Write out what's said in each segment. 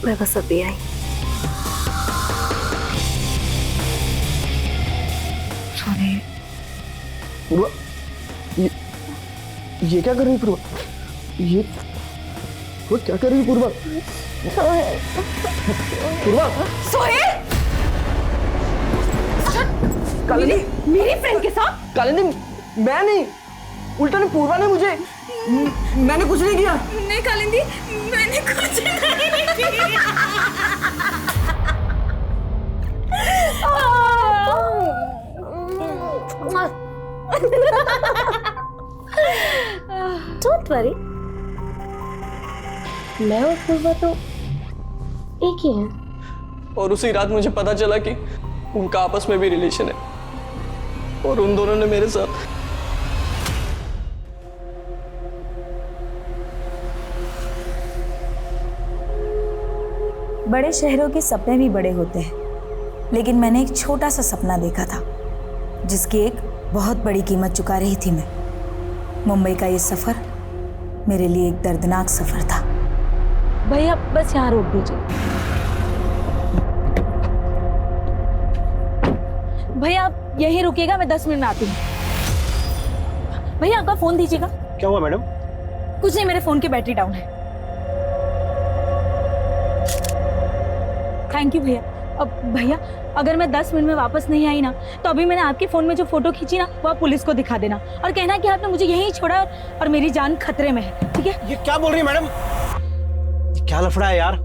मैं बस अभी आई। सॉरी। पूर्वा, ये क्या कर रही है पूर्वा? ये वो क्या कर रही है पूर्वा? पूर्वा सोहेल! कालिंदी, मेरी फ्रेंड के साथ? कालिंदी मैं नहीं, उल्टा ने पूर्वा ने मुझे, मैंने कुछ नहीं किया। नहीं कालिंदी, मैंने कुछ नहीं किया। Don't worry, मैं और पूर्वा तो एक ही हैं। और उसी रात मुझे पता चला कि उनका आपस में भी रिलेशन है और उन दोनों ने मेरे साथ। बड़े शहरों के सपने भी बड़े होते हैं, लेकिन मैंने एक छोटा सा सपना देखा था जिसकी एक बहुत बड़ी कीमत चुका रही थी मैं। मुंबई का ये सफर मेरे लिए एक दर्दनाक सफर था। भैया बस यहाँ रोक दीजिए। भैया आप यहीं रुकिएगा, मैं 10 मिनट में आती हूँ। भैया आपका फोन दीजिएगा। क्या हुआ मैडम? कुछ नहीं, मेरे फोन की बैटरी डाउन है। थैंक यू भैया। अब भैया अगर मैं 10 मिनट में वापस नहीं आई ना, तो अभी मैंने आपके फोन में जो फोटो खींची ना, वो आप पुलिस को दिखा देना और कहना कि आपने मुझे यहीं छोड़ा और मेरी जान खतरे में है, ठीक है? ये क्या बोल रही है मैडम? ये क्या लफड़ा है यार?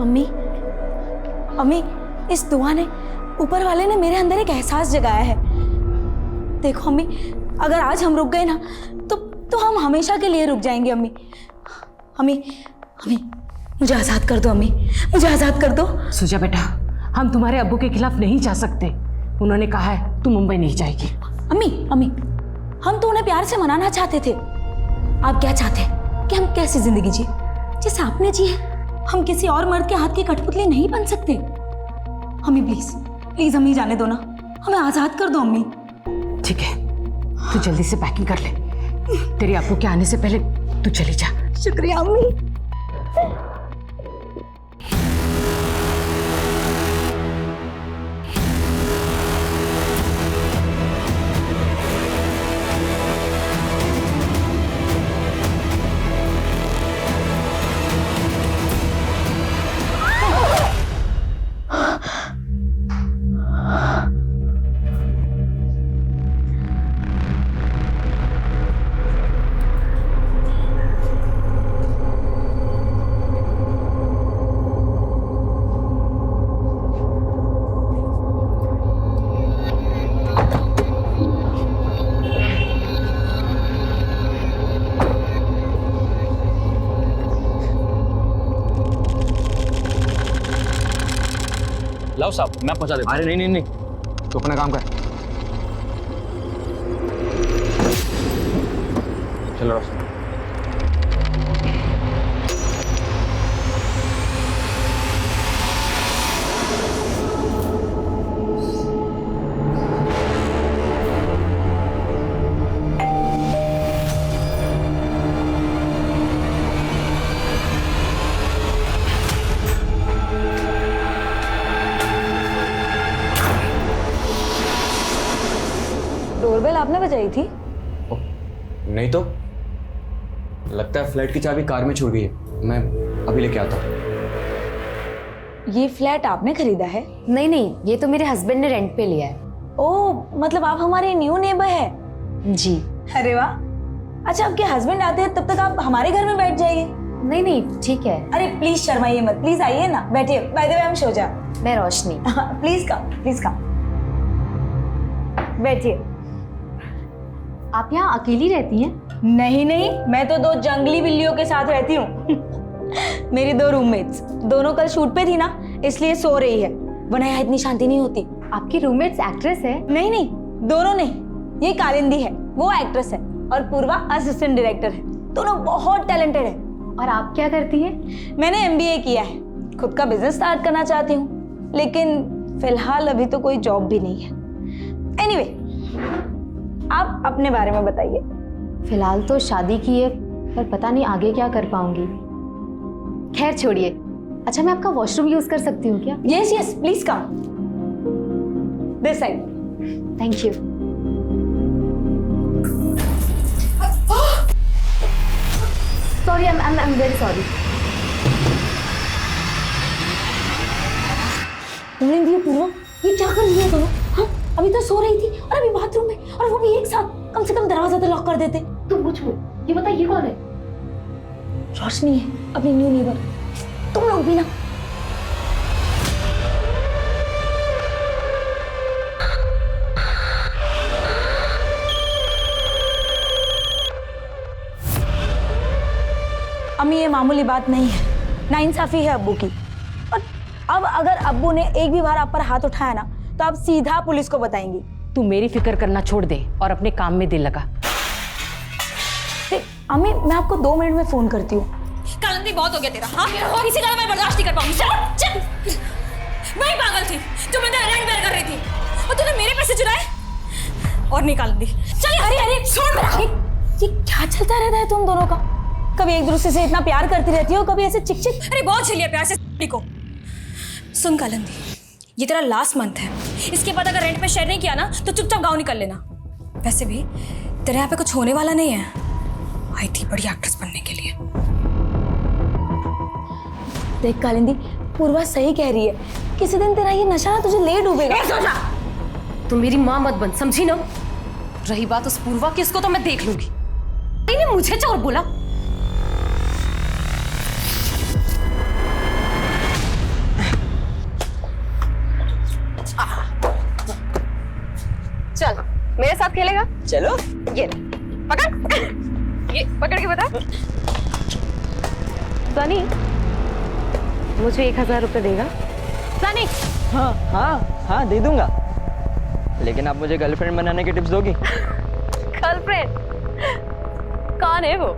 अम्मी, अम्मी, इस दुआ ने, ऊपर वाले ने मेरे अंदर एक एहसास जगाया है। देखो अम्मी, अगर आज हम रुक गए ना, तो हम हमेशा के लिए रुक जाएंगे अम्मी। अम्मी, अम्मी, मुझे आज़ाद कर दो अम्मी, मुझे आज़ाद कर दो। सुजा बेटा, हम तुम्हारे अब्बू के खिलाफ नहीं जा सकते। उन्होंने कहा है तू मुंबई नहीं जाएगी। अम्मी, अम्मी, हम तो उन्हें प्यार से मनाना चाहते थे। आप क्या चाहते हैं कि हम कैसी जिंदगी जिए जैसे आपने जी है? हम किसी और मर्द के हाथ की कठपुतली नहीं बन सकते। अम्मी प्लीज, प्लीज हमें जाने दो ना, हमें आज़ाद कर दो अम्मी। ठीक है, तू जल्दी से पैकिंग कर ले। तेरे अब्बू के आने से पहले तू चली जा। शुक्रिया अम्मी। लाओ साहब, मैं पहुंचा देता हूं। अरे नहीं, तो अपना काम कर। चलो। डोरबेल आपने बजाई थी? नहीं तो लगता है फ्लैट की चाबी कार में छूट गई है। मैं अभी लेके आता हूँ। ये फ्लैट आपने खरीदा है? नहीं नहीं, ये तो मेरे हस्बैंड ने रेंट पे लिया है। ओह, मतलब आप हमारे न्यू नेबर है? जी। अरे वाह, अच्छा, आपके हस्बैंड आते हैं तब तक आप हमारे घर में बैठ जाइए। नहीं नहीं ठीक है। अरे प्लीज शर्माइए मत, प्लीज आइए ना, बैठिए। By the way, I am Shoja. मैं रोशनी। प्लीज कम बैठिए। आप यहाँ अकेली रहती हैं? नहीं, मैं तो 2 जंगली बिल्लियों के साथ रहती हूँ। मेरी 2 रूममेट्स, दोनों कल शूट पे थी ना, इसलिए सो रही है, वरना यहाँ इतनी शांति नहीं होती। आपकी रूममेट्स एक्ट्रेस है? नहीं, दोनों नहीं। ये कालिंदी है, वो एक्ट्रेस है, और पूर्वा असिस्टेंट डायरेक्टर है। दोनों बहुत टैलेंटेड है। और आप क्या करती हैं? मैंने MBA किया है, खुद का बिजनेस स्टार्ट करना चाहती हूँ, लेकिन फिलहाल अभी तो कोई जॉब भी नहीं है। एनीवे, आप अपने बारे में बताइए। फिलहाल तो शादी की है, पर पता नहीं आगे क्या कर पाऊंगी। खैर छोड़िए। अच्छा, मैं आपका वॉशरूम यूज कर सकती हूँ क्या? Yes please come this side. Thank you. Sorry, I am very sorry. Purva, ये क्या कर लिया दोनों? हाँ, अभी तो सो रही थी और अभी बाथरूम में, और वो भी एक साथ। कम से कम दरवाजा तो लॉक कर देते। तुम मुझको ये बता, ये कौन है? रोशनी है, अपनी न्यू नेबर। तुम लोग भी ना। अम्मी, ये मामूली बात नहीं है, नाइंसाफी है अब्बू की। और अब अगर अब्बू ने एक भी बार आप पर हाथ उठाया ना, तो आप सीधा पुलिस को बताएंगी। तू मेरी फिक्र करना छोड़ दे और अपने काम में दिल लगा। अम्मी, मैं आपको 2 मिनट में फोन करती हूँ। कालिंदी, बहुत हो गया तेरा। हाँ, किसी का मैं बर्दाश्त नहीं कर पाऊंगी। चल। मैं ही पागल थी जो मैं तेरा रेंट बेयर कर रही थी, और तूने मेरे पैसे चुराए। और नहीं कालिंदी, चल। अरे छोड़ मेरा। ये क्या चलता रहता है तुम दोनों का? कभी एक दूसरे से इतना प्यार करती रहती हो, कभी ऐसे चिक। अरे बहुत झेलिया प्यार से को। सुन कालिंदी, ये तेरा लास्ट मंथ है, इसके बाद अगर रेंट पे शेयर नहीं किया ना, तो चुपचाप गाँव निकल लेना। वैसे भी तेरे यहाँ पे कुछ होने वाला नहीं है, आई थी बड़ी एक्ट्रेस बनने के लिए। देख कालिंदी, पूर्वा सही कह रही है, किसी दिन तेरा ये नशा ना तुझे ले डूबेगा। तू मेरी माँ मत बन, समझी ना? रही बात उस पूर्वा की, इसको तो मैं देख लूंगी। नहीं, मुझे चोर बोला। चल, मेरे साथ खेलेगा? चलो। ये ले, पकड़। ये पकड़ के बता। सनी, मुझे 1000 रुपए देगा? सनी। हाँ दे दूंगा, लेकिन आप मुझे गर्लफ्रेंड बनाने की टिप्स दोगी? गर्लफ्रेंड? कौन है वो?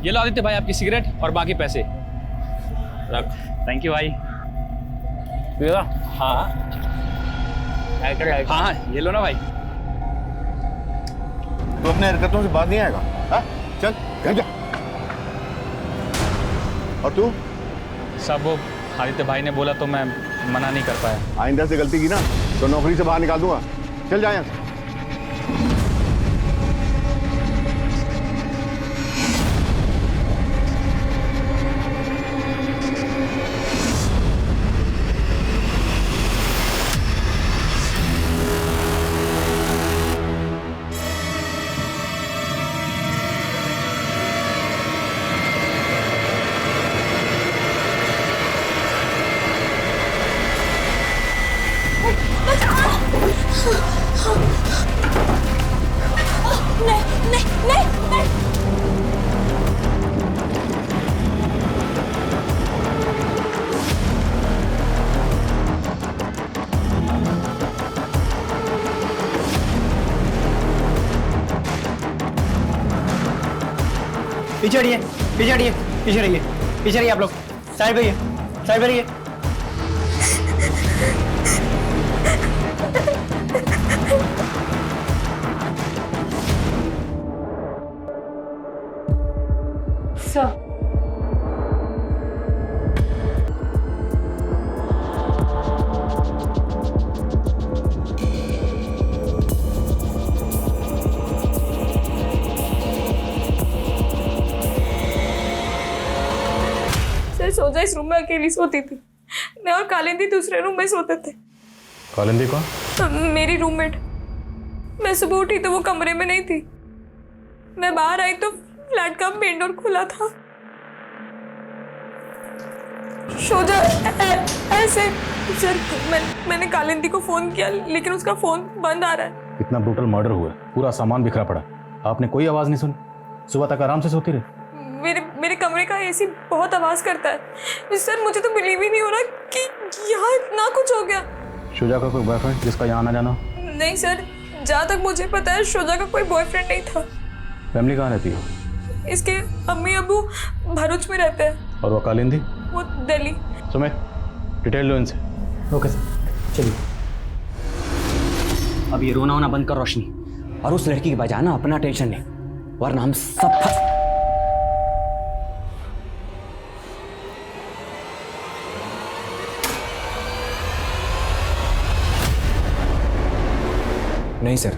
ये लो आदित्य भाई, आपकी सिगरेट और बाकी पैसे रख। थैंक यू भाई। हाँ हाँ, ये लो ना भाई। तू अपने हरकतों से बात नहीं आएगा? हाँ? चल घर जा। और तू? सब वो आदित्य भाई ने बोला तो मैं मना नहीं कर पाया। आइंदा से गलती की ना तो नौकरी से बाहर निकाल दूंगा। चल जा यहाँ से। पीछे हटिए, पीछे हटिए, पीछे रहिए, पीछे रहिए आप लोग। साइड पे रहिए, साइड पे रहिए। सर, सर सोचा इस रूम में अकेली सोती थी, मैं और कालिंदी दूसरे रूम में सोते थे। कालिंदी कौन? तो मेरी रूममेट। मैं सुबह उठी तो वो कमरे में नहीं थी। मैं बाहर आई तो फ्लैट का मेन डोर खुला था। शोजा ऐसे सर मैंने कालिंदी को फोन किया लेकिन उसका फोन बंद आ रहा है। इतना ब्रूटल मर्डर हुआ, पूरा सामान बिखरा पड़ा, आपने कोई आवाज नहीं सुनी? सुबह तक आराम से सोती रही। मेरे कमरे का एसी बहुत आवाज करता है सर। मुझे तो बिलीव ही नहीं हो रहा कि यहाँ इतना कुछ हो गया। शुजा का कोई बॉयफ्रेंड जिसका यहाँ आना जाना? नहीं सर, जहाँ तक मुझे पता है शुजा का कोई बॉयफ्रेंड नहीं था। फैमिली कहाँ रहती है? इसके अम्मी अबू भरूच में रहते हैं। और वो कालिंदी? वो दिल्ली। सुमित, डिटेल लो इनसे। ओके सर, चलिए। अब ये रोना होना बंद कर रोशनी, और उस लड़की के बजाय ना अपना टेंशन ले, वरना हम सब फंस। नहीं सर,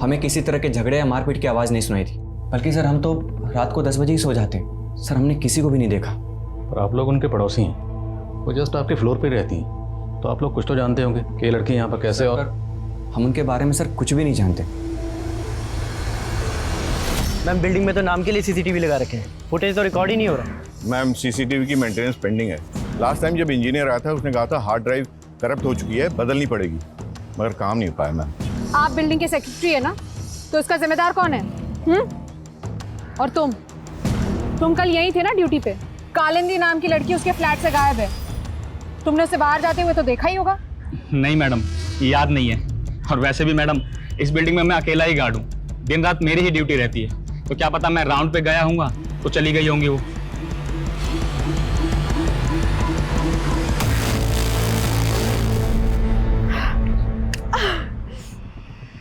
हमें किसी तरह के झगड़े या मारपीट की आवाज़ नहीं सुनाई थी, बल्कि सर हम तो रात को 10 बजे ही सो जाते हैं। सर हमने किसी को भी नहीं देखा। और आप लोग उनके पड़ोसी हैं, वो जस्ट आपके फ्लोर पे रहती हैं, तो आप लोग कुछ तो जानते होंगे कि ये लड़की यहाँ पर कैसे। और हम उनके बारे में सर कुछ भी नहीं जानते। मैम बिल्डिंग में तो नाम के लिए सीसीटीवी लगा रखे हैं, फुटेज तो रिकॉर्ड ही नहीं हो रहा। मैम सीसीटीवी की मेंटेनेंस पेंडिंग है। लास्ट टाइम जब इंजीनियर आया था उसने कहा था हार्ड ड्राइव करप्ट हो चुकी है, बदलनी पड़ेगी, मगर काम नहीं हो पाया मैम। आप बिल्डिंग के सेक्रेटरी है ना, तो इसका जिम्मेदार कौन है? और तुम कल यहीं थे ना ड्यूटी पे? कालिंदी नाम की लड़की उसके फ्लैट से गायब है। तुमने उसे बाहर जाते हुए तो देखा ही होगा। नहीं मैडम, याद नहीं है। और वैसे भी मैडम, इस बिल्डिंग में मैं अकेला ही गार्ड हूँ, दिन रात मेरी ही ड्यूटी रहती है, तो क्या पता मैं राउंड पे गया हूँगा तो चली गई होंगी वो।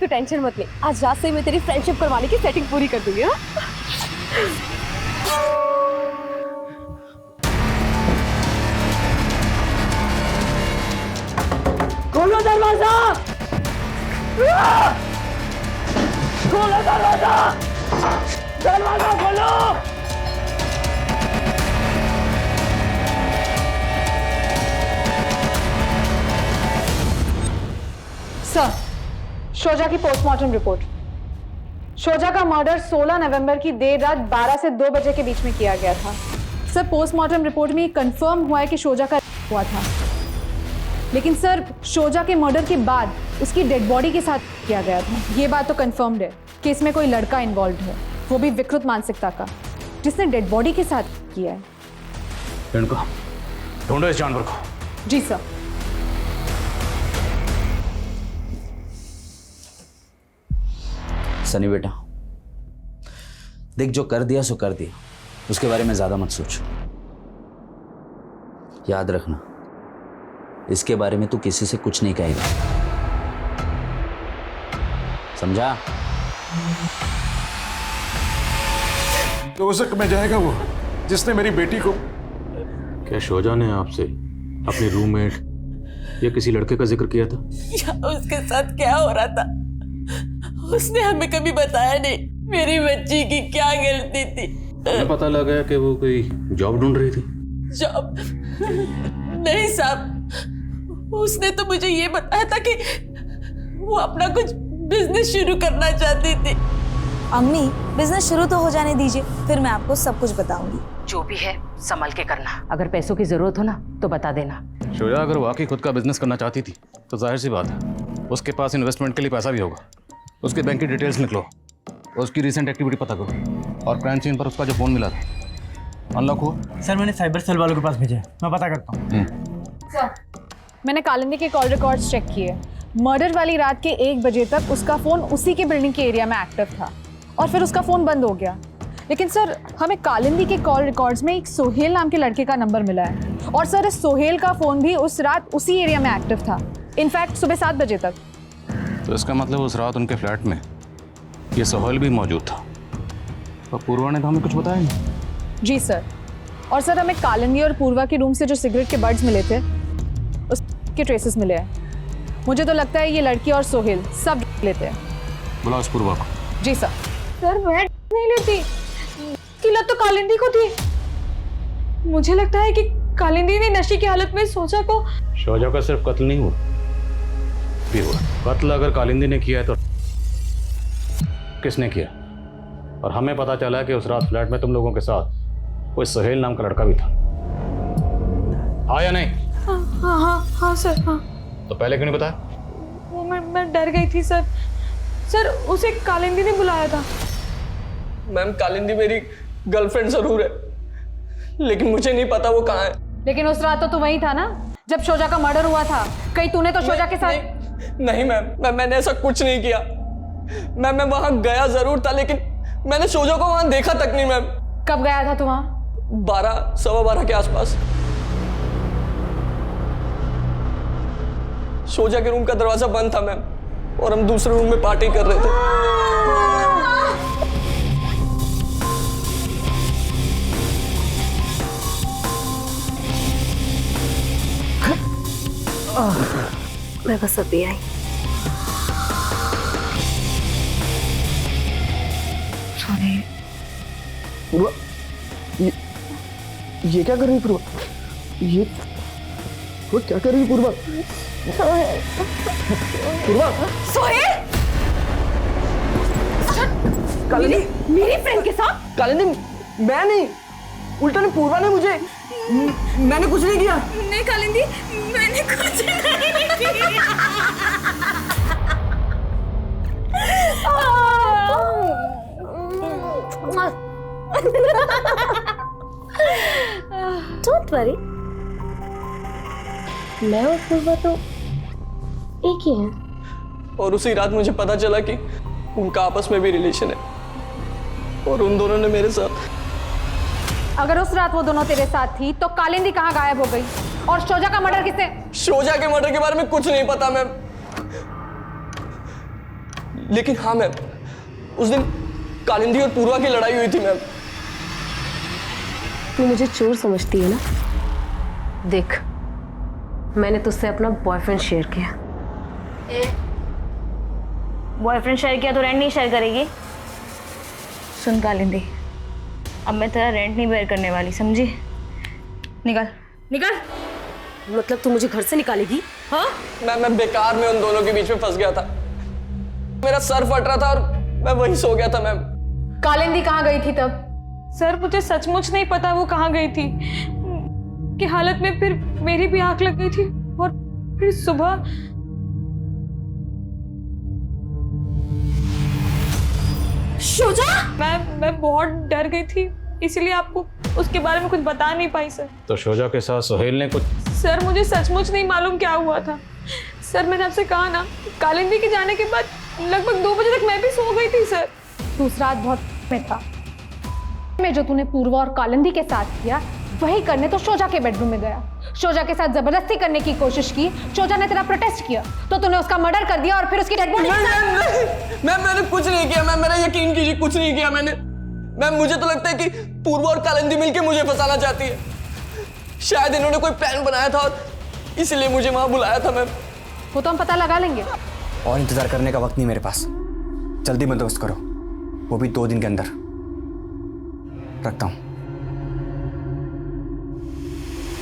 तू टेंशन मत ले, आज रात से मैं तेरी फ्रेंडशिप करवाने की सेटिंग पूरी कर दूंगी। हाँ? खोलो दरवाजा! खोलो दरवाजा! दरवाजा खोलो! सर, शोजा की पोस्टमार्टम रिपोर्ट। शोजा का मर्डर 16 नवंबर की देर रात 12 से 2 बजे के बीच में किया गया था। सर पोस्टमार्टम रिपोर्ट में कंफर्म हुआ है कि शोजा का हुआ था, लेकिन सर शोजा के मर्डर के बाद उसकी डेड बॉडी के साथ किया गया था। ये बात तो कंफर्म्ड है कि इसमें कोई लड़का इन्वॉल्व है, वो भी विकृत मानसिकता का, जिसने डेड बॉडी के साथ किया है। इनको ढूंढो इस जानवर को। जी सर। सनी बेटा, देख जो कर दिया सो कर दिया, उसके बारे में ज्यादा मत सोच। याद रखना, इसके बारे में तू किसी से कुछ नहीं कहेगा, समझा? तो उस में जाएगा वो जिसने मेरी बेटी को। क्या शोजा ने आपसे अपने रूममेट या किसी लड़के का जिक्र किया था? उसके साथ क्या हो रहा था उसने हमें कभी बताया नहीं। मेरी बच्ची की क्या गलती थी? मुझे पता लगा कि वो कोई जॉब ढूंढ रही थी। जॉब? नहीं साहब, उसने तो मुझे ये बताया था कि वो अपना कुछ बिजनेस शुरू करना चाहती थी। अम्मी, बिजनेस शुरू तो हो जाने दीजिए, फिर मैं आपको सब कुछ बताऊंगी। जो भी है संभल के करना, अगर पैसों की जरूरत हो ना तो बता देना। शोजा अगर वाकई खुद का बिजनेस करना चाहती थी तो जाहिर सी बात है उसके पास इन्वेस्टमेंट के लिए पैसा भी होगा। उसके बैंक की डिटेल्स निकलो, उसकी रिसेंट एक्टिविटी पता करो, और क्राइम सीन पर उसका जो फोन मिला था अनलॉक हो। सर मैंने साइबर सेल वालों के पास भेजा है, मैं पता करता हूँ। सर मैंने कालिंदी के कॉल रिकॉर्ड्स चेक किए। मर्डर वाली रात के 1 बजे तक उसका फोन उसी के बिल्डिंग के एरिया में एक्टिव था, और फिर उसका फोन बंद हो गया। लेकिन सर हमें कालिंदी के कॉल रिकॉर्ड्स में एक सोहेल नाम के लड़के का नंबर मिला है, और सर इस सोहेल का फोन भी उस रात उसी एरिया में एक्टिव था, इनफैक्ट सुबह 7 बजे तक। तो इसका मतलब उस रात उनके फ्लैट में ये सोहेल भी मौजूद था, और पूर्वा ने तो हमें कुछ बताया नहीं। जी सर, और सर हमें कालिंदी और पूर्वा के रूम से जो सिगरेट के बड्स मिले थे उसके ट्रेसेस मिले हैं। मुझे तो लगता है ये लड़की और सोहेल सब लेते हैं। बुलाओ उस पूर्वा को। जी सर। सर मैं नहीं लेती, की लत तो कालिंदी को थी। मुझे लगता है कि कालिंदी ने नशे की हालत में सोचा को। शोजा का सिर्फ कत्ल नहीं हुआ, भी हुआ। कत्ल अगर कालिंदी ने किया है तो किसने किया? और हमें पता चला है कि उस रात फ्लैट में तुम लोगों के साथ कोई सोहेल नाम का लड़का भी था। हाँ या नहीं? हाँ सर, हाँ। तो पहले क्यों नहीं बताया? वो मैं डर गई थी सर। सर उसे कालिंदी ने बुलाया था। मैम कालिंदी मेरी गर्लफ्रेंड जरूर है, लेकिन मुझे नहीं पता वो कहाँ है। लेकिन उस रात तो तू वहीं था ना जब शोजा का मर्डर हुआ था। कहीं तूने तो शोजा के साथ? नहीं मैम, मैंने ऐसा कुछ नहीं किया। मैम मैं वहां गया जरूर था, लेकिन मैंने शोजा को वहां देखा तक नहीं। मैम कब गया था तू वहां? 12, सवा 12 के आसपास। शोजा के रूम का दरवाजा बंद था मैम, और हम दूसरे रूम में पार्टी कर रहे थे। मैं बस अभी आई। पूर्वा, ये क्या कर रही है पूर्वा? ये वो क्या कर रही है पूर्वा? पूर्वा, सोहेल! कालिंदी मेरी फ्रेंड के साथ? कालिंदी मैं नहीं, उल्टा ने पूर्वा ने मुझे। मैंने कुछ नहीं किया। नहीं कालिंदी, मैंने कुछ नहीं किया। डोंट वरी, मैं और पूर्वा तो एक ही हैं। और उसी रात मुझे पता चला कि उनका आपस में भी रिलेशन है, और उन दोनों ने मेरे साथ। अगर उस रात वो दोनों तेरे साथ थी तो कालिंदी कहाँ गायब हो गई? और शोजा का मर्डर किसने? शोजा के मर्डर के बारे में कुछ नहीं पता मैम, लेकिन हाँ मैम, उस दिन कालिंदी और पूर्वा की लड़ाई हुई थी मैम। तू मुझे चोर समझती है ना? देख, मैंने तुझसे अपना बॉयफ्रेंड शेयर किया। बॉयफ्रेंड शेयर किया तो रेंट नहीं शेयर करेगी? सुन कालिंदी, अब मैं तेरा रेंट नहीं बेयर करने वाली, समझी? निकल निकल। मतलब तू मुझे घर से निकालेगी? हाँ? मैं बेकार में उन दोनों के बीच में फंस गया था। मेरा सर फट रहा था और मैं वहीं सो गया था मैम। कालिंदी कहाँ गई थी तब? सर मुझे सचमुच नहीं पता वो कहाँ गई थी। की हालत में फिर मेरी भी आंख लग गई थी, और फिर सुबह शोजा! मैं बहुत डर गई थी, इसलिए आपको उसके बारे में कुछ बता नहीं पाई सर। तो शोजा के साथ सोहेल ने कुछ? सर मुझे सचमुच नहीं मालूम क्या हुआ था। सर मैंने आपसे कहा ना, कालिंदी के जाने के बाद लगभग 2 बजे तक मैं भी सो गई थी सर। दूसरा रात बहुत में था। मैं जो तूने पूर्वा और कालिंदी के साथ किया वही करने तो शोजा के बेडरूम में गया। शोजा के साथ जबरदस्ती करने की कोशिश की। शोजा ने तेरा प्रोटेस्ट किया तो तूने उसका मर्डर कर दिया, और फिर उसकी डेड बॉडी। मैंने कुछ नहीं किया मैम, मेरा यकीन कीजिए, कुछ नहीं किया मैंने। मैम मुझे तो लगता है कि पूर्वा और कालिंदी मिलके मुझे फंसाना चाहती है। शायद इन्होंने कोई प्लान बनाया था और इसलिए मुझे वहां बुलाया था मैम। वो तो हम पता लगा लेंगे। और इंतजार करने का वक्त नहीं मेरे पास, जल्दी बंदोबस्त करो, वो भी 2 दिन के अंदर। रखता हूं।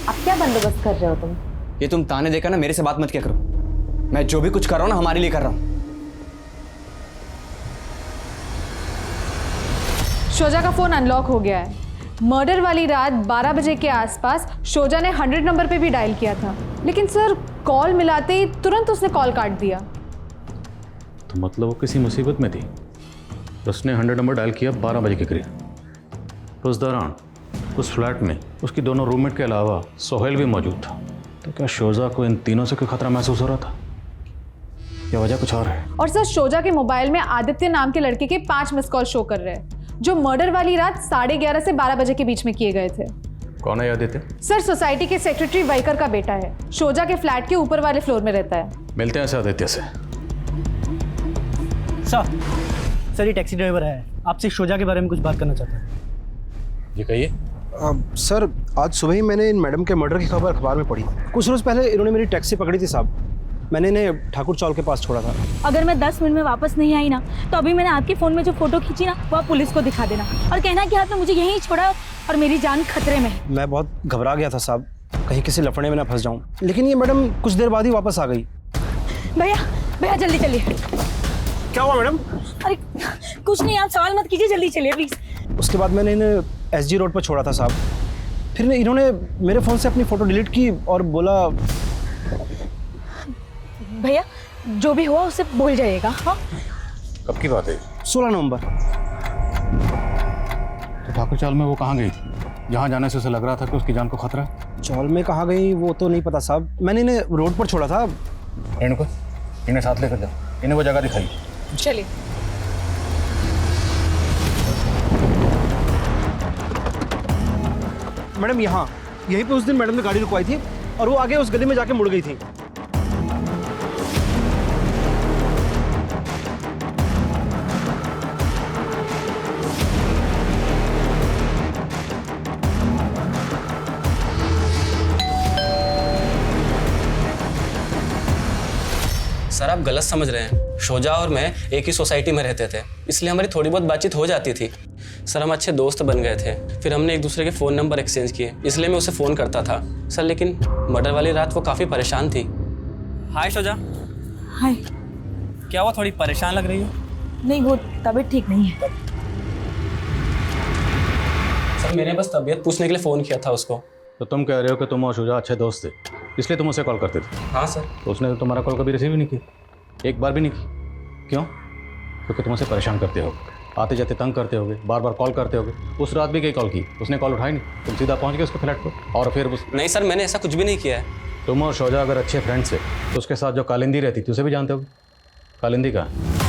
अब क्या बंदोबस्त कर रहे हो तुम? ये तुम ताने देकर ना मेरे से बात मत किया करो। मैं जो भी कुछ कर रहा हूं ना हमारे लिए कर रहा हूं। शोजा का फोन अनलॉक हो गया है। मर्डर वाली रात 12 बजे के आसपास शोजा ने 100 नंबर पे भी डायल किया था, लेकिन सर कॉल मिलाते ही तुरंत उसने कॉल काट दिया। तो मतलब वो किसी मुसीबत में थी। उसने 100 नंबर डायल किया 12 बजे के करीब। तो उस दौरान उस फ्लैट में उसकी दोनों रूममेट के अलावा सोहेल भी मौजूद था। तो क्या शोजा को इन तीनों से कोई खतरा महसूस हो रहा था, या वजह कुछ और है? और सर शोजा के मोबाइल में आदित्य नाम के लड़के के 5 मिस कॉल शो कर रहे हैं, जो मर्डर वाली रात 11:30 से 12 बजे के बीच में किए गए थे। कौन है आदित्य? सर सोसाइटी के सेक्रेटरी वाइकर का बेटा है। शोजा के फ्लैट के ऊपर वाले फ्लोर में रहता है। मिलते हैं आदित्य से। सर ये टैक्सी ड्राइवर है, आपसे शोजा के बारे में कुछ बात करना चाहता है। जी कहिए। सर आज सुबह ही मैंने इन मैडम के मर्डर की खबर अखबार में पढ़ी। कुछ रोज़ पहले इन्होंने मेरी टैक्सी पकड़ी थी साहब। मैंने इन्हें ठाकुर चौल के पास छोड़ा था। अगर मैं 10 मिनट में वापस नहीं आई ना तो अभी मैंने आपके फ़ोन में जो फ़ोटो खींची ना वो आप पुलिस को दिखा देना और कहना कि आपने मुझे यहीं छोड़ा और मेरी जान खतरे में है। मैं बहुत घबरा गया था साहब, कहीं किसी लफड़े में ना फंस जाऊं, लेकिन ये मैडम कुछ देर बाद ही वापस आ गई। भैया भैया जल्दी चलिए। क्या हुआ मैडम? अरे कुछ नहीं, आप सवाल मत कीजिए, जल्दी चलिए प्लीज़। उसके बाद मैंने इन्हें SG रोड पर छोड़ा था साहब, फिर इन्होंने मेरे फ़ोन से अपनी फ़ोटो डिलीट की और बोला। भैया जो भी हुआ उससे भूल जाइएगा। हाँ कब की बात है? 16 नवंबर। तो ठाकुर चाल में वो कहाँ गई थी जहाँ जाने से उसे लग रहा था कि उसकी जान को खतरा है? चौल में कहाँ गई वो तो नहीं पता साहब, मैंने इन्हें रोड पर छोड़ा था। इनको इन्हें साथ लेकर जाओ, इन्हें वो जगह दिखाई। चलिए। मैडम यहाँ यहीं पे उस दिन मैडम ने गाड़ी रुकवाई थी और वो आगे उस गली में जाके मुड़ गई थी। सर आप गलत समझ रहे हैं, शोजा और मैं एक ही सोसाइटी में रहते थे, इसलिए हमारी थोड़ी बहुत बातचीत हो जाती थी। सर हम अच्छे दोस्त बन गए थे, फिर हमने एक दूसरे के फ़ोन नंबर एक्सचेंज किए, इसलिए मैं उसे फ़ोन करता था सर। लेकिन मर्डर वाली रात वो काफ़ी परेशान थी। हाय शोजा। हाय। क्या हुआ, थोड़ी परेशान लग रही हो? नहीं वो तबीयत ठीक नहीं है। सर मैंने बस तबीयत पूछने के लिए फ़ोन किया था उसको। तो तुम कह रहे हो कि तुम और शुजा अच्छे दोस्त थे, इसलिए तुम उसे कॉल करते थे? हाँ सर। तो उसने तो तुम्हारा कॉल कभी रिसीव ही नहीं किया, एक बार भी नहीं की। क्यों? क्योंकि तुम उसे परेशान करते हो, आते जाते तंग करते होगे, बार बार कॉल करते होगे। उस रात भी कई कॉल की, उसने कॉल उठाई नहीं, तुम सीधा पहुंच गए उसके फ्लैट पर और फिर उस... नहीं सर मैंने ऐसा कुछ भी नहीं किया है। तुम और शोजा अगर अच्छे फ्रेंड्स थे तो उसके साथ जो कालिंदी रहती थी उसे भी जानते होगे। कालिंदी कहाँ है?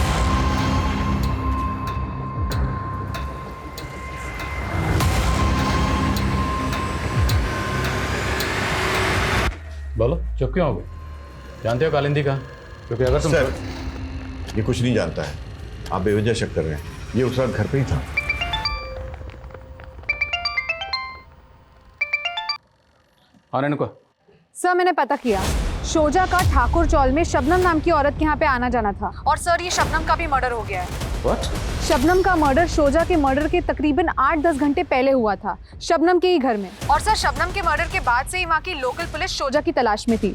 बोलो, चुप क्यों हो गए? जानते हो कालिंदी कहाँ? क्योंकि अगर तुम... सर ये कुछ नहीं जानता है, आप बेवजह शक कर रहे हैं। ये उस रात घर पे ही था। हाँ रेणुका। सर मैंने पता किया, शोजा का ठाकुर चौल में शबनम नाम की औरत के यहाँ पे आना जाना था और सर ये शबनम का भी मर्डर हो गया है। What? शबनम का मर्डर शोजा के मर्डर के तकरीबन 8-10 घंटे पहले हुआ था, शबनम के ही घर में। और सर शबनम के मर्डर के बाद से ही वहाँ की लोकल पुलिस शोजा की तलाश में थी।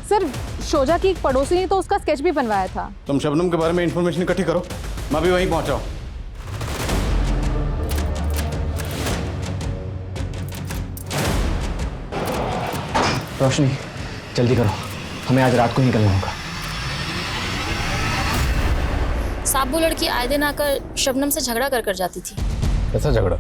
सर शोजा की एक पड़ोसी ने तो उसका स्केच भी बनवाया था। तुम शबनम के बारे में इंफॉर्मेशन इकट्ठी करो, मैं भी वहीं पहुंचा हूं। रोशनी जल्दी करो, हमें आज रात को निकलना होगा। साहब वो लड़की आए दिन आकर शबनम से झगड़ा कर जाती थी। कैसा झगड़ा?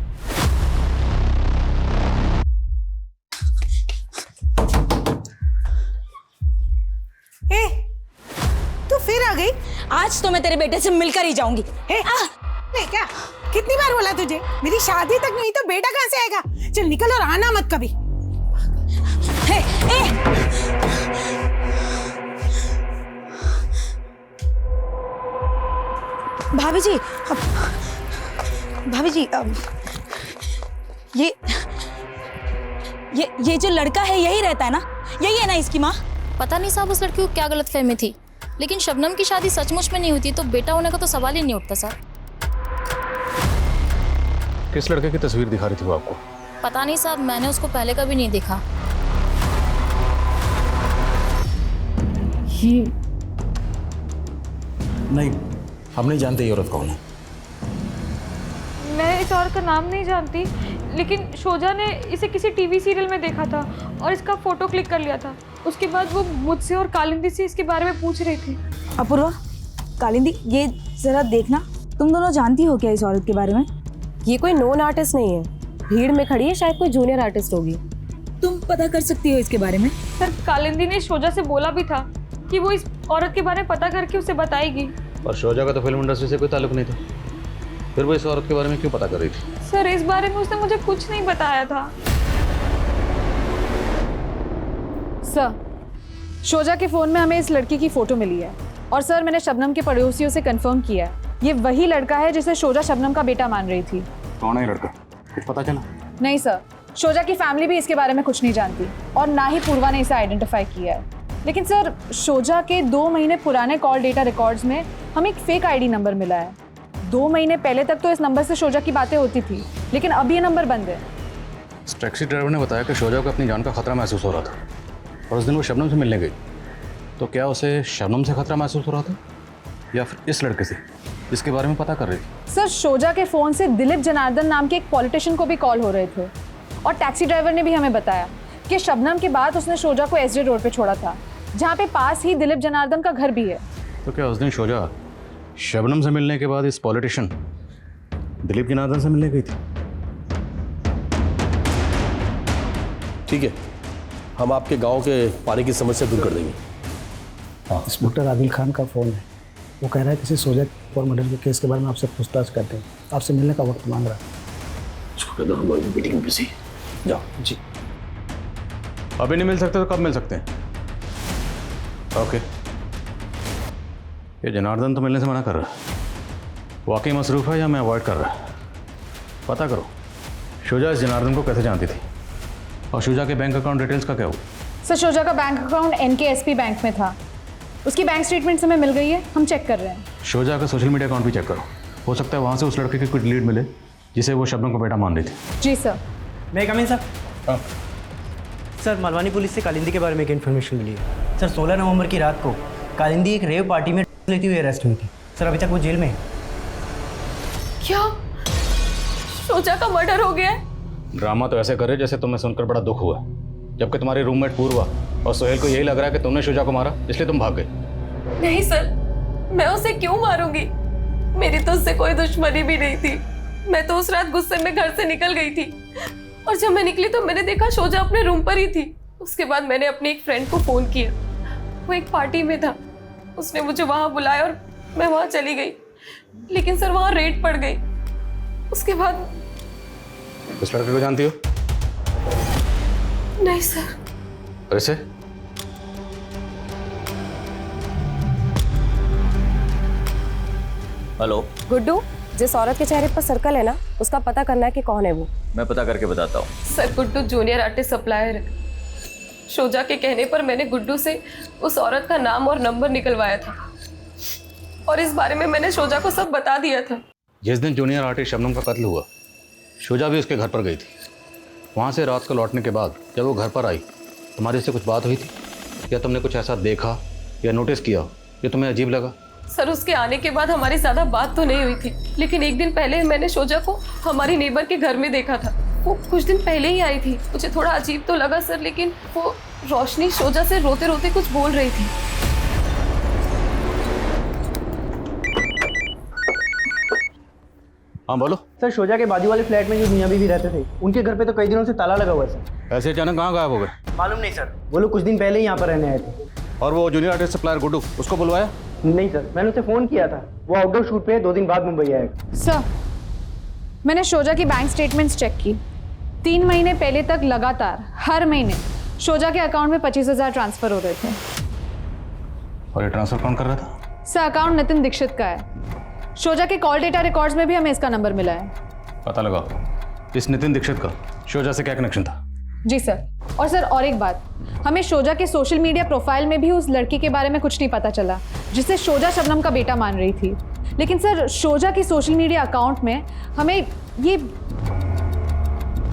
ए, तू फिर आ गई? आज तो मैं तेरे बेटे से मिलकर ही जाऊंगी। नहीं क्या? कितनी बार बोला तुझे? मेरी शादी तक नहीं तो बेटा कहाँ से आएगा? चल निकल और आना मत कभी। भाभी जी, भाभी जी, ये जो लड़का है यही रहता है ना? यही है ना इसकी माँ? पता नहीं साहब उस लड़की को क्या गलतफहमी थी, लेकिन शबनम की शादी सचमुच में नहीं होती तो बेटा होने का तो सवाल ही नहीं उठता सर। किस लड़के की तस्वीर दिखा रही थी वो आपको? पता नहीं साहब, मैंने उसको पहले कभी नहीं देखा। नहीं, हम नहीं जानते ये औरत कौन है। मैं इस औरत का नाम नहीं जानती, लेकिन शोजा ने इसे किसी टीवी सीरियल में देखा था और इसका फोटो क्लिक कर लिया था। उसके बाद वो मुझसे और कालिंदी से इसके बारे में पूछ रही थी। अपूर्वा, कालिंदी ये जरा देखना, तुम दोनों जानती हो क्या इस औरत के बारे में? ये कोई नोन आर्टिस्ट नहीं है, भीड़ में खड़ी है, शायद कोई जूनियर आर्टिस्ट होगी। तुम पता कर सकती हो इसके बारे में? सर कालिंदी ने शोजा से बोला भी था कि वो इस औरत के बारे में पता करके उसे बताएगी। पर शोजा का तो फिल्म इंडस्ट्री से कोई ताल्लुक नहीं था, फिर वो इस औरत के बारे में क्यों पता कर रही थी? सर इस बारे में उसने मुझे कुछ नहीं बताया था। सर शोजा के फोन में हमें इस लड़की की फोटो मिली है और सर मैंने शबनम के पड़ोसियों से कंफर्म किया है, ये वही लड़का है जिसे शोजा शबनम का बेटा मान रही थी। कौन है ये लड़का, कुछ पता चला? नहीं सर, शोजा की फैमिली भी इसके बारे में कुछ नहीं जानती और ना ही पूर्वा ने इसे आइडेंटिफाई किया है। लेकिन सर शोजा के 2 महीने पुराने कॉल डेटा रिकॉर्ड्स में हमें एक फेक आईडी नंबर मिला है। 2 महीने पहले तक तो इस नंबर से शोजा की बातें होती थी, लेकिन अब ये नंबर बंद है। टैक्सी ड्राइवर ने बताया कि शोजा को अपनी जान का खतरा महसूस हो रहा था और उस दिन वो शबनम से मिलने गई। तो क्या उसे शबनम से खतरा महसूस हो रहा था या फिर इस लड़के से जिसके बारे में पता कर रही थी? सर शोजा के फ़ोन से दिलीप जनार्दन नाम के एक पॉलिटिशियन को भी कॉल हो रहे थे और टैक्सी ड्राइवर ने भी हमें बताया कि शबनम के बाद उसने शोजा को एसडी रोड पे छोड़ा था, जहाँ पे पास ही दिलीप जनार्दन का घर भी है। तो क्या उस दिन शोजा शबनम से मिलने के बाद इस पॉलिटिशियन दिलीप जनार्दन से मिलने गई थी? ठीक है, हम आपके गांव के पानी की समस्या दूर कर देंगे। इंस्पेक्टर आदिल खान का फ़ोन है, वो कह रहा है किसी शोजा और मर्डर के केस के बारे में आपसे पूछताछ करते हैं, आपसे मिलने का वक्त मांग रहा है। उसको कह दो हमारी मीटिंग में बिजी। जाओ। जी। अभी नहीं मिल सकते तो कब मिल सकते हैं? ओके। ये जनार्दन तो मिलने से मना कर रहा है, वाकई मसरूफ़ है या मैं अवॉइड कर रहा है? पता करो शोजा इस जनार्दन को कैसे जानती थी और शोजा के बैंक अकाउंट डिटेल्स का क्या हुआ? सर शोजा का बैंक अकाउंट NKSP बैंक में था, उसकी बैंक स्टेटमेंट हमें मिल गई है, हम चेक कर रहे हैं। शोजा का सोशल मीडिया अकाउंट भी चेक करो, हो सकता है वहाँ से उस लड़के की कुछ लीड मिले जिसे वो शबनम को बेटा मान रही थी। जी सर। मैं कम इन सर। सर मलवानी पुलिस से कालिंदी के बारे में एक इन्फॉर्मेशन मिली है। सर 16 नवंबर की रात को कालिंदी एक रेव पार्टी में लेती हुई अरेस्ट हुई थी। सर अभी तक वो जेल में है। क्या शोजा का मर्डर हो गया है? ड्रामा तो ऐसे करे जैसे तुम्हें सुनकर बड़ा दुख हुआ, जबकि तुम्हारी रूममेट पूर्वा और सोहेल को यही लग रहा है कि तुमने शोजा को मारा इसलिए तुम भाग गए। नहीं सर, मैं उसे क्यों मारूंगी? मेरी तो उससे कोई दुश्मनी भी नहीं थी। मैं तो उस रात गुस्से में घर से निकल गई थी और जब मैं निकली तो मैंने देखा शोजा अपने रूम पर ही थी। उसके बाद मैंने अपनी एक फ्रेंड को फ़ोन किया, वो एक पार्टी में था, उसने मुझे वहाँ बुलाया और मैं वहाँ चली गई, लेकिन सर वहाँ रेड पड़ गई। उसके बाद उस लड़के को जानती हो? नहीं सर। और इसे? हेलो गुड्डू, जिस औरत के चेहरे पर सर्कल है ना, उसका पता करना है कि कौन है वो। मैं पता करके बताता हूँ। Sir Guddu junior artist supplier है। शोजा के कहने पर मैंने गुड्डू से उस औरत का नाम और नंबर निकलवाया था और इस बारे में मैंने शोजा को सब बता दिया था। जिस दिन जूनियर आर्टिस्ट शबनम का कत्ल हुआ शोजा भी उसके घर पर गई थी। वहाँ से रात को लौटने के बाद जब वो घर पर आई तुम्हारी से कुछ बात हुई थी या तुमने कुछ ऐसा देखा या नोटिस किया जो तुम्हें अजीब लगा? सर उसके आने के बाद हमारी ज़्यादा बात तो नहीं हुई थी, लेकिन एक दिन पहले मैंने शोजा को हमारी नेबर के घर में देखा था। वो कुछ दिन पहले ही आई थी। मुझे थोड़ा अजीब तो लगा सर, लेकिन वो रोशनी शोजा से रोते रोते कुछ बोल रही थी। हाँ बोलो। सर शोजा के बाजू वाले फ्लैट में जो मियां बीवी रहते थे, उनके घर पे तो कई दिनों से ताला लगा हुआ है सर। ऐसे अचानक कहाँ गायब हो गए? मालूम नहीं सर, वो लोग कुछ दिन पहले ही यहाँ पर रहने आए थे। और वो जूनियर आर्टिस्ट सप्लायर गुड्डू, उसको बुलवाया? नहीं सर, मैंने उसे फ़ोन किया था, वो आउटडोर शूट पे 2 दिन बाद मुंबई आएगा। सर मैंने शोजा की बैंक स्टेटमेंट्स चेक की। 3 महीने पहले तक लगातार हर महीने शोजा के अकाउंट में 25,000 ट्रांसफर हो रहे थे। और ये ट्रांसफर कौन कर रहा था? सर अकाउंट नितिन दीक्षित का है। शोजा के कॉल डेटा रिकॉर्ड्स में भी हमें इसका नंबर मिला है। पता लगाओ इस नितिन दीक्षित का शोजा से क्या कनेक्शन था? जी सर। और सर और एक बात, हमें शोजा के सोशल मीडिया प्रोफाइल में भी उस लड़की के बारे में कुछ नहीं पता चला जिसे शोजा शबनम का बेटा मान रही थी। लेकिन सर शोजा के सोशल मीडिया अकाउंट में हमें ये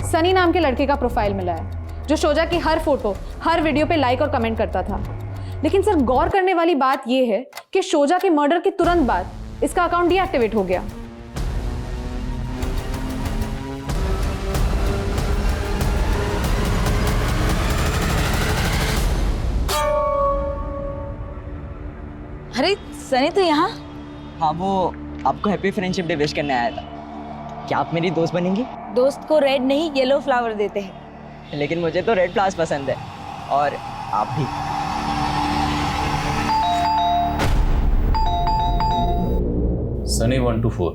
सनी नाम के लड़के का प्रोफाइल मिला है जो शोजा की हर फोटो हर वीडियो पे लाइक और कमेंट करता था। लेकिन सर गौर करने वाली बात यह है कि शोजा के मर्डर के तुरंत बाद इसका अकाउंट डीएक्टिवेट हो गया। अरे सनी तो यहाँ? हाँ वो आपको हैप्पी फ्रेंडशिप डे विश करने आया था। क्या आप मेरी दोस्त बनेंगी? दोस्त को रेड नहीं येलो फ्लावर देते हैं। लेकिन मुझे तो रेड फ्लावर्स पसंद है और आप भी। सनी 124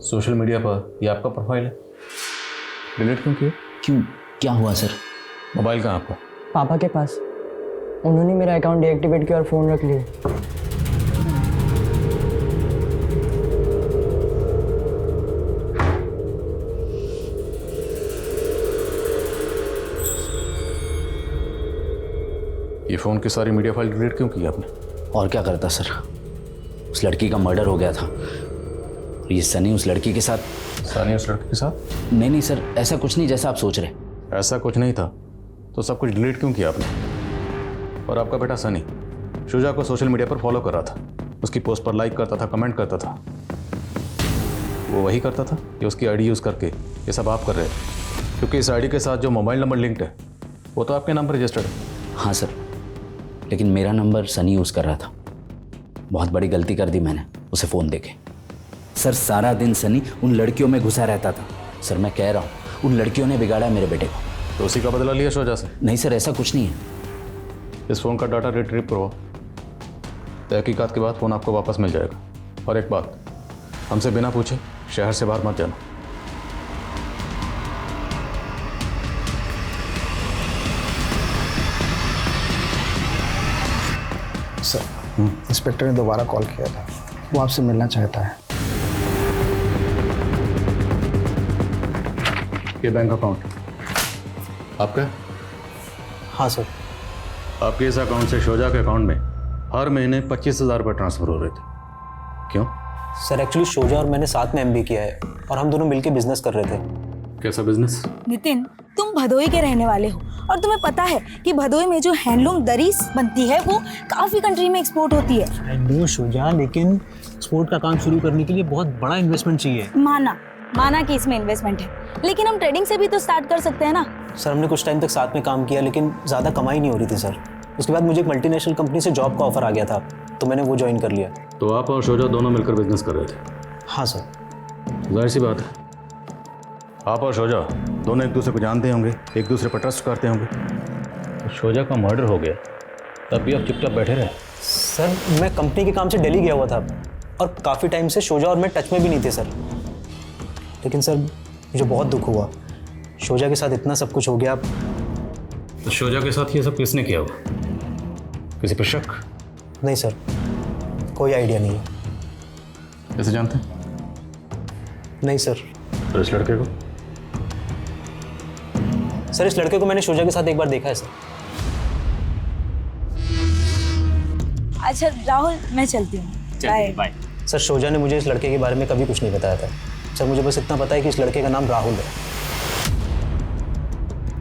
सोशल मीडिया पर ये आपका प्रोफाइल है, डिलीट क्यों किया? क्यों, क्या हुआ सर? मोबाइल कहाँ आपका? पापा के पास। उन्होंने मेरा अकाउंट डीएक्टिवेट किया और फ़ोन रख लिया। ये फ़ोन की सारी मीडिया फाइल डिलीट क्यों की आपने? और क्या करता सर, उस लड़की का मर्डर हो गया था। ये सनी उस लड़की के साथ। सनी उस लड़की के साथ? नहीं सर, ऐसा कुछ नहीं जैसा आप सोच रहे। ऐसा कुछ नहीं था तो सब कुछ डिलीट क्यों किया आपने? और आपका बेटा सनी शुजा को सोशल मीडिया पर फॉलो कर रहा था, उसकी पोस्ट पर लाइक करता था, कमेंट करता था। वो वही करता था कि उसकी आईडी यूज़ करके ये सब आप कर रहे थे? क्योंकि इस आईडी के साथ जो मोबाइल नंबर लिंक्ड है वो तो आपके नाम पर रजिस्टर्ड है। हाँ सर, लेकिन मेरा नंबर सनी यूज़ कर रहा था। बहुत बड़ी गलती कर दी मैंने उसे फ़ोन देके। सर सारा दिन सनी उन लड़कियों में घुसा रहता था। सर मैं कह रहा हूँ, उन लड़कियों ने बिगाड़ा मेरे बेटे को। तो उसी का बदला लिया शुजा से? नहीं सर, ऐसा कुछ नहीं है। इस फ़ोन का डाटा रिट्रीव करवाओ, तहकीकात के बाद फ़ोन आपको वापस मिल जाएगा। और एक बात, हमसे बिना पूछे शहर से बाहर मत जाना। सर, इंस्पेक्टर ने दोबारा कॉल किया था, वो आपसे मिलना चाहता है। ये बैंक अकाउंट आपका? हाँ सर। आपके इस अकाउंट से शुजा के अकाउंट में हर महीने 25,000 रुपये ट्रांसफ़र हो रहे थे। क्यों? सर एक्चुअली शुजा और मैंने साथ में MBA किया है और हम दोनों मिलकर बिजनेस कर रहे थे। कैसा बिजनेस? नितिन, तुम भदोई के रहने वाले हो और तुम्हें पता है कि भदोई में जो हैंडलूम दरी बनती है वो काफी कंट्री में एक्सपोर्ट होती है। आई नो शुजा, लेकिन एक्सपोर्ट का काम शुरू करने के लिए बहुत बड़ा इन्वेस्टमेंट चाहिए। माना कि इसमें इन्वेस्टमेंट है, लेकिन हम ट्रेडिंग से भी तो स्टार्ट कर सकते हैं ना। सर हमने कुछ टाइम तक साथ में काम किया, लेकिन ज़्यादा कमाई नहीं हो रही थी सर। उसके बाद मुझे एक मल्टीनेशनल कंपनी से जॉब का ऑफर आ गया था, तो मैंने वो ज्वाइन कर लिया। तो आप और शुजा दोनों मिलकर बिजनेस कर रहे थे? हाँ सर। जाहिर सी बात है, आप और शुजा दोनों एक दूसरे को जानते होंगे, एक दूसरे पर ट्रस्ट करते होंगे। तो शुजा का मर्डर हो गया तब भी आप चुपचाप बैठे रहे? सर मैं कंपनी के काम से दिल्ली गया हुआ था और काफ़ी टाइम से शुजा और मैं टच में भी नहीं थे सर। लेकिन सर मुझे बहुत दुख हुआ, शुजा के साथ इतना सब कुछ हो गया। तो शुजा के साथ ये सब किसने किया होगा? किसी पर शक? नहीं सर, कोई आइडिया नहीं है। कैसे जानते हैं? नहीं सर। तो इस लड़के को? सर इस लड़के को मैंने शुजा के साथ एक बार देखा है सर। अच्छा राहुल, मैं चलती हूँ। बाय। सर शुजा ने मुझे इस लड़के के बारे में कभी कुछ नहीं बताया था सर। मुझे बस इतना पता है कि इस लड़के का नाम राहुल है।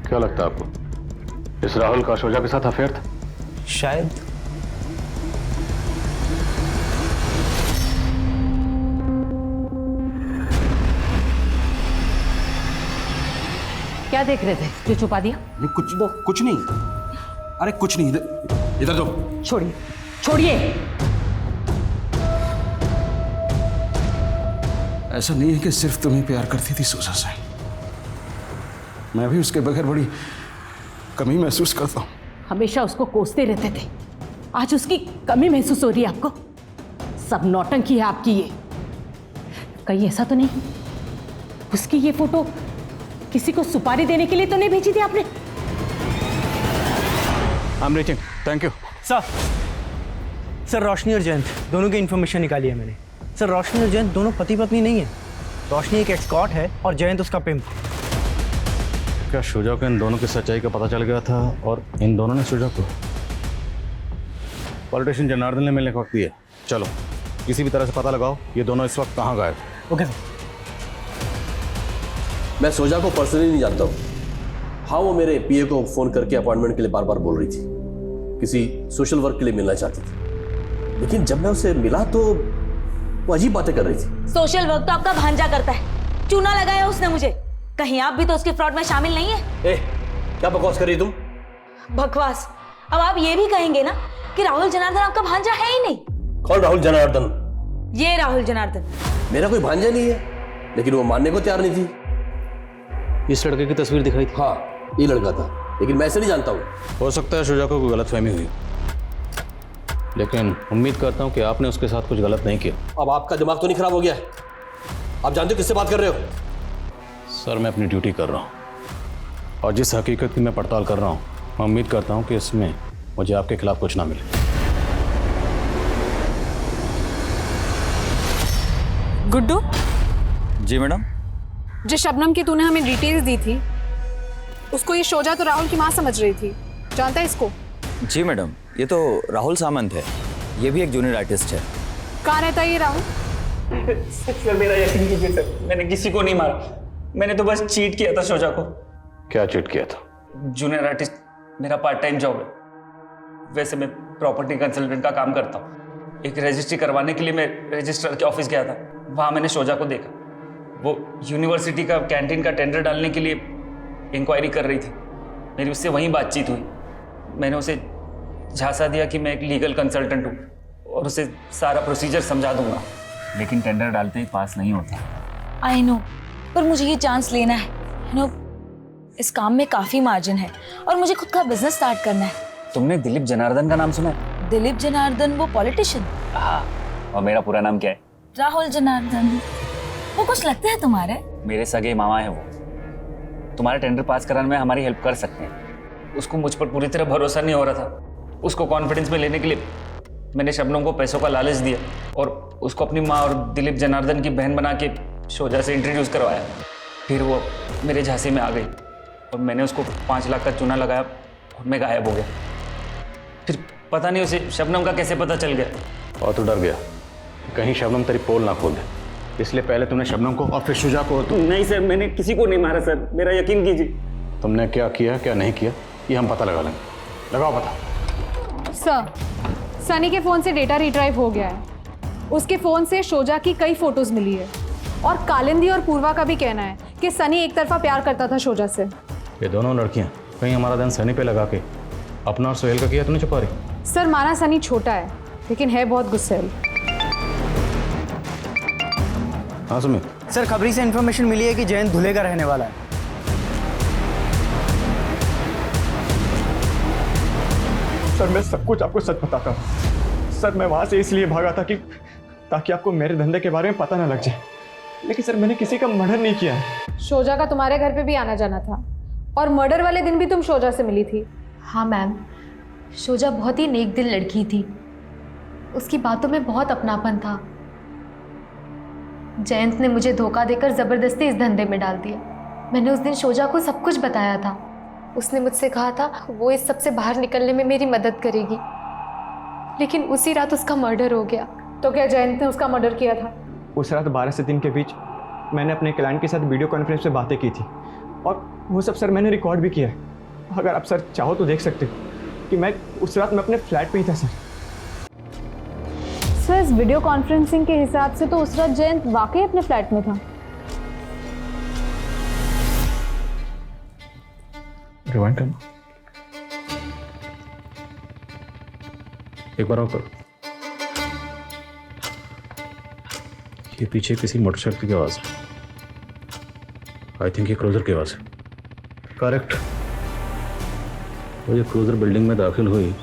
क्या लगता है आपको, इस राहुल का शुजा के साथ अफेयर था? शायद। क्या देख रहे थे जो छुपा दिया? कुछ नहीं। अरे कुछ नहीं, इधर दो। छोड़िए छोड़िए। ऐसा नहीं है कि सिर्फ तुम्हें प्यार करती थी सुजा से, मैं भी उसके बगैर बड़ी कमी महसूस करता हूँ। हमेशा उसको कोसते रहते थे, आज उसकी कमी महसूस हो रही है आपको? सब नौटंकी है आपकी ये। कहीं ऐसा तो नहीं उसकी ये फोटो किसी को सुपारी देने के लिए तो नहीं भेजी थी आपने? I'm reaching. Thank you. Sir Roshni और जयंत दोनों की इन्फॉर्मेशन निकाली है मैंने। सर रोशनी और जयंत दोनों पति पत्नी नहीं है। रोशनी एक एस्कॉर्ट है और जयंत उसका पिम्प। क्या शुजा को इन दोनों की सच्चाई का पता चल गया था और इन दोनों ने शुजा को? पॉलिटिशियन जनार्दन ने मिलने का वक्त दिया। चलो किसी भी तरह से पता लगाओ ये दोनों इस वक्त कहाँ गए। ओके। मैं शुजा को पर्सनली नहीं जानता हूँ। हाँ वो मेरे PA को फ़ोन करके अपॉइंटमेंट के लिए बार बार बोल रही थी, किसी सोशल वर्क के लिए मिलना चाहती थी। लेकिन जब मैं उसे मिला तो वो अजीब बातें कर रही थी। सोशल वर्क तो आपका भांजा करता है, चूना लगाया उसने मुझे। कहीं आप भी तो उसके फ्रॉड में शामिल नहीं है? क्या बकवास कर रही तुम? बकवास? अब आप ये भी कहेंगे ना कि राहुल जनार्दन आपका भांजा है ही नहीं? कौन राहुल जनार्दन? ये राहुल जनार्दन। मेरा कोई भांजा नहीं है, लेकिन वो मानने को तैयार नहीं थी। इस लड़के की तस्वीर दिखाई थी? हाँ ये लड़का था, लेकिन मैं इसे नहीं जानता हूँ। हो सकता है शुजा को कोई गलतफहमी हुई, लेकिन उम्मीद करता हूँ कि आपने उसके साथ कुछ गलत नहीं किया। अब आपका दिमाग तो नहीं खराब हो गया? आप जानते हो किससे बात कर रहे हो? सर मैं अपनी ड्यूटी कर रहा हूँ और जिस हकीकत की मैं पड़ताल कर रहा हूँ, मैं उम्मीद करता हूँ कि इसमें मुझे आपके खिलाफ कुछ ना मिले। गुड्डू जी मैडम। जिस शबनम की तूने हमें डिटेल्स दी थी, उसको ये शुजा तो राहुल की माँ समझ रही थी। जानता है इसको? जी मैडम, ये तो राहुल सामंत है, ये भी एक जूनियर आर्टिस्ट है। कहाँ रहता है ये राहुल? सर मेरा यकीन कीजिए सर, मैंने किसी को नहीं मारा, मैंने तो बस चीट किया था शोजा को। क्या चीट किया था? जूनियर आर्टिस्ट मेरा पार्ट टाइम जॉब है। वैसे मैं प्रॉपर्टी कंसल्टेंट का काम करता हूँ। एक रजिस्ट्री करवाने के लिए मैं रजिस्ट्रार के ऑफिस गया था, वहाँ मैंने शोजा को देखा। वो यूनिवर्सिटी का कैंटीन का टेंडर डालने के लिए इंक्वायरी कर रही थी। मेरी उससे वहीं बातचीत हुई। मैंने उसे झांसा दिया कि मैं एक लीगल कंसल्टेंट हूँ और उसे सारा प्रोसीजर समझा दूंगा, लेकिन टेंडर डालते ही पास नहीं होता। आई नो, पर मुझे ये चांस लेना है। यू नो, इस काम में काफी मार्जिन है और मुझे खुद का बिजनेस स्टार्ट करना है। तुमने दिलीप जनार्दन का नाम सुना है? दिलीप जनार्दन, वो पॉलिटिशियन? हाँ, और मेरा पूरा नाम क्या है? राहुल जनार्दन। वो कुछ लगते हैं तुम्हारे? मेरे सगे मामा है वो। तुम्हारा टेंडर पास कराने में हमारी हेल्प कर सकते हैं। उसको मुझ पर पूरी तरह भरोसा नहीं हो रहा था। उसको कॉन्फिडेंस में लेने के लिए मैंने शबनम को पैसों का लालच दिया और उसको अपनी माँ और दिलीप जनार्दन की बहन बना के शोजा से इंट्रोड्यूस करवाया। फिर वो मेरे झांसे में आ गई और मैंने उसको 5 लाख का चूना लगाया और मैं गायब हो गया। फिर पता नहीं उसे शबनम का कैसे पता चल गया। और तू डर गया कहीं शबनम तेरी पोल ना खोल दे, इसलिए पहले तुमने शबनम को और फिर शुजा को। नहीं सर, मैंने किसी को नहीं मारा सर, मेरा यकीन कीजिए। तुमने क्या किया क्या नहीं किया ये हम पता लगा लेंगे। लगाओ पता। सर, सनी के फ़ोन से डेटा रिट्राइव हो गया है। उसके फ़ोन से शोजा की कई फ़ोटोज़ मिली है और कालिंदी और पूर्वा का भी कहना है कि सनी एक तरफा प्यार करता था शोजा से। ये दोनों लड़कियां कहीं हमारा ध्यान सनी पे लगा के अपना और सोहेल का किया तो नहीं छुपा रही? सर, माना सनी छोटा है लेकिन है बहुत गुस्सैल। हाँ सुमित। सर, खबरी से इन्फॉर्मेशन मिली है कि जयंत धुले का रहने वाला है। सर, मैं सब कुछ आपको सच बताता हूँ। सर, मैं वहाँ से इसलिए भागा था कि ताकि आपको मेरे धंधे के बारे में पता ना लग जाए। लेकिन सर, मैंने किसी का मर्डर नहीं किया है। शोजा का तुम्हारे घर पे भी आना जाना था और मर्डर वाले दिन भी तुम शोजा से मिली थी। हाँ मैम, शोजा बहुत ही नेक दिल लड़की थी। उसकी बातों में बहुत अपनापन था। जयंत ने मुझे धोखा देकर ज़बरदस्ती इस धंधे में डाल दिया। मैंने उस दिन शोजा को सब कुछ बताया था। उसने मुझसे कहा था वो इस सब से बाहर निकलने में मेरी मदद करेगी, लेकिन उसी रात उसका मर्डर हो गया। तो क्या जयंत ने उसका मर्डर किया था? उस रात 12 से 3 के बीच मैंने अपने क्लाइंट के साथ वीडियो कॉन्फ्रेंस पे बातें की थी और वो सब सर मैंने रिकॉर्ड भी किया है। अगर आप सर चाहो तो देख सकते हो कि मैं उस रात में अपने फ्लैट पे ही था सर। सर, इस वीडियो कॉन्फ्रेंसिंग के हिसाब से तो उस रात जयंत वाकई अपने फ्लैट में था। रिवाइंड करना एक बार और करो। ये पीछे किसी मोटरसाइकिल की आवाज है। आई थिंक ये क्रूजर की आवाज है। करेक्ट। वो ये क्रूजर बिल्डिंग में दाखिल हुई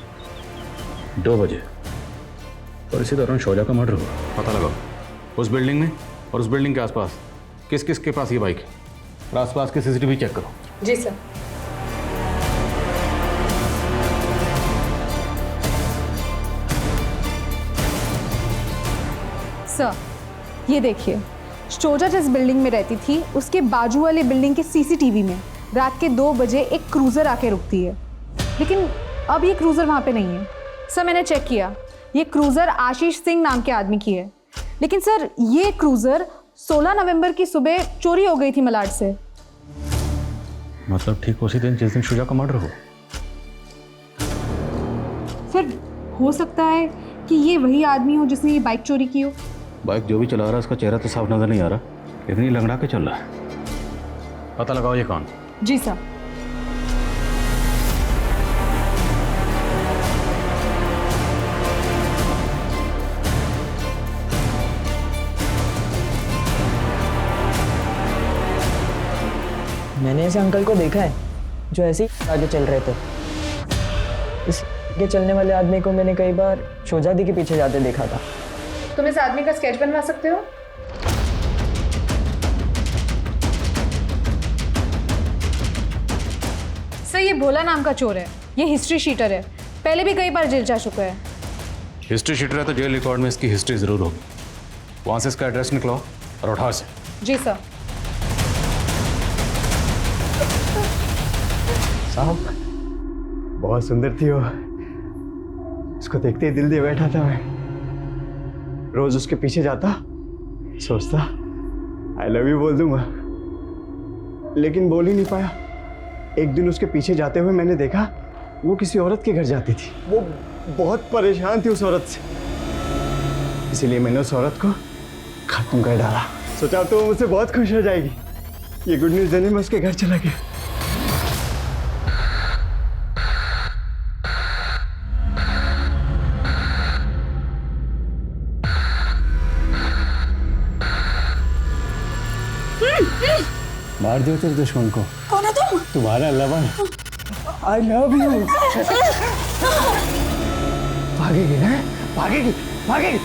2 बजे और इसी दौरान शोजा का मर्डर हुआ। पता लगाओ उस बिल्डिंग में और उस बिल्डिंग के आसपास किस किस के पास ये बाइक है और आसपास के सीसीटीवी चेक करो। जी सर। सर, ये देखिए, शोजा जिस बिल्डिंग में रहती थी उसके बाजू वाले बिल्डिंग के सीसीटीवी में रात के 2 बजे एक क्रूज़र आके रुकती है, लेकिन अब ये क्रूज़र वहाँ पे नहीं है। सर, मैंने चेक किया, ये क्रूज़र आशीष सिंह नाम के आदमी की है, लेकिन सर ये क्रूज़र 16 नवंबर की सुबह चोरी हो गई थी मलाड से। मतलब ठीक उसी दिन जिस दिन शुजा का मर्डर हुआ? सर, हो सकता है कि ये वही आदमी हो जिसने ये बाइक चोरी की हो। बाइक जो भी चला रहा है उसका चेहरा तो साफ नजर नहीं आ रहा, लेकिन ये लंगड़ा के चल रहा है। पता लगाओ ये कौन। जी सर। मैंने ऐसे अंकल को देखा है जो ऐसे ही आगे चल रहे थे। इसके चलने वाले आदमी को मैंने कई बार शोजादी के पीछे जाते देखा था। तुम इस आदमी का स्केच बनवा सकते हो? सर, ये भोला नाम का चोर है, ये हिस्ट्री शीटर है, पहले भी कई बार जेल जा चुका है। हिस्ट्री शीटर है तो जेल रिकॉर्ड में इसकी हिस्ट्री जरूर होगी। वहां से इसका एड्रेस निकलो और उठाओ से। जी सर। साहब, बहुत सुंदर थी वो। उसको देखते ही दिल दे बैठा था मैं। रोज उसके पीछे जाता, सोचता आई लव यू बोल दूंगा, लेकिन बोल ही नहीं पाया। एक दिन उसके पीछे जाते हुए मैंने देखा वो किसी औरत के घर जाती थी। वो बहुत परेशान थी उस औरत से, इसीलिए मैंने उस औरत को खत्म कर डाला। सोचा तो वो मुझसे बहुत खुश हो जाएगी। ये गुड न्यूज़ देने में उसके घर चला गया। मार दियो तेरे दुश्मन को। कौन है तुम? तुम्हारा लवर। I love you. भागेगी ना, भागेगी, भागेगी।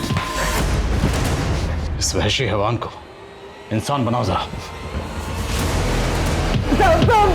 इस वहशी हैवान को इंसान बनाओ जरा। Stop, stop,